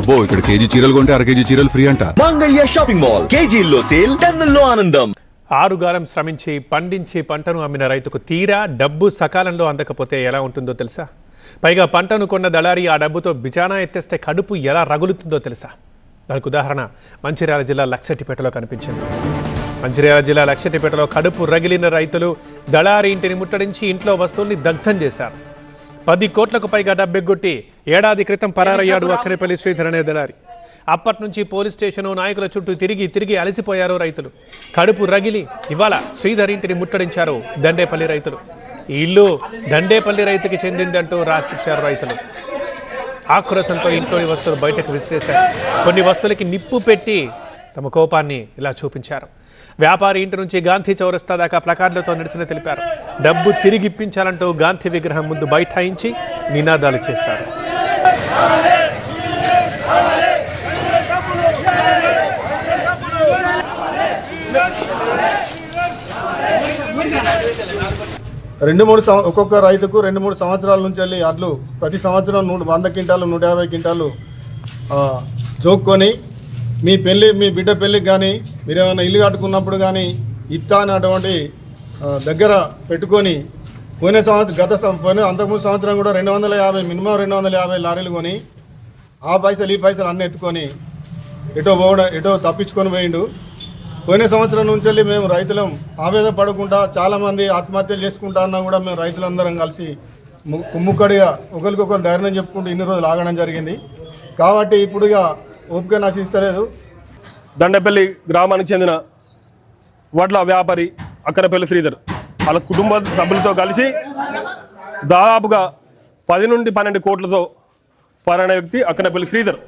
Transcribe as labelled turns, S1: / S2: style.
S1: అబ్బో ఇక్కడ కేజీ చీరలు కొంటే అర కేజీ చీరలు ఫ్రీ అంట.
S2: మంగళ్య షాపింగ్ మాల్ కేజీల్లో సేల్ టన్నుల్లో ఆనందం.
S3: ఆరుగాలం శ్రమించి పండించి పంటను అమ్మిన రైతుకు తీరా డబ్బు సకాలంలో అందకపోతే ఎలా ఉంటుందో తెలుసా? పైగా పంటను కొన్న దళారి ఆ డబ్బుతో బిచానా ఎత్తేస్తే కడుపు ఎలా రగులుతుందో తెలుసా? దానికి ఉదాహరణ మంచిర్యాల జిల్లా లక్షెట్టిపేటలో కనిపించింది. మంచిర్యాల జిల్లా లక్షెట్టిపేటలో కడుపు రగిలిన రైతులు దళారి ఇంటిని ముట్టడించి ఇంట్లో వస్తువుల్ని దగ్ధం చేశారు. 10 కోట్లకు పైగా డబ్బెగ్గొట్టి ఏడాది క్రితం పరారయ్యాడు అక్కనేపల్లి శ్రీధర్ అనే దళారి. అప్పటి నుంచి పోలీస్ స్టేషను నాయకుల చుట్టూ తిరిగి అలసిపోయారు రైతులు. కడుపు రగిలి ఇవాళ శ్రీధర్ ఇంటిని ముట్టడించారు దండేపల్లి రైతులు. ఈ ఇల్లు దండేపల్లి రైతుకి చెందిందంటూ రాసిచ్చారు రైతులు. ఆక్రోశంతో ఇంట్లోని వస్తువులు బయటకు విసిరేశారు. కొన్ని వస్తువులకి నిప్పు పెట్టి తమ కోపాన్ని ఇలా చూపించారు. వ్యాపారి ఇంటి నుంచి గాంధీ చౌరస్తా దాకా ప్లకార్డులతో నిరసన తెలిపారు. డబ్బు తిరిగిప్పించాలంటూ గాంధీ విగ్రహం ముందు బైఠాయించి నినాదాలు చేశారు.
S4: ఒక్కొక్క రైతుకు 2-3 సంవత్సరాల నుంచి వెళ్ళి అడ్లు ప్రతి సంవత్సరం 100 క్వింటాలు 150 క్వింటాలు జోక్కొని మీ బిడ్డ పెళ్ళికి కానీ మీరు ఏమైనా ఇల్లు కట్టుకున్నప్పుడు కానీ ఇత్తా అన్నటువంటి దగ్గర పెట్టుకొని అంతకుముందు సంవత్సరం కూడా 250 మినిమం 250 లారీలు కొని ఆ పైసలు ఈ పైసలు అన్నీ ఎత్తుకొని ఎటో తప్పించుకొని పోయిండు. పోయిన సంవత్సరం నుంచి వెళ్ళి మేము రైతులం ఆవేదన పడకుండా చాలామంది ఆత్మహత్యలు చేసుకుంటా అన్నా కూడా మేము రైతులందరం కలిసి కుమ్ముక్కడిగా ఒకరికొకరు ధైర్యం చెప్పుకుంటూ ఇన్ని రోజులు ఆగడం జరిగింది. కాబట్టి ఇప్పుడు ఇక ఓపిక నశిస్తలేదు.
S5: దండపల్లి గ్రామానికి చెందిన వడ్ల వ్యాపారి అక్కనపల్లి శ్రీధర్ వాళ్ళ కుటుంబ సభ్యులతో కలిసి దాదాపుగా 10 నుండి 12 కోట్లతో పరాయణ వ్యక్తి అక్కనపల్లి శ్రీధర్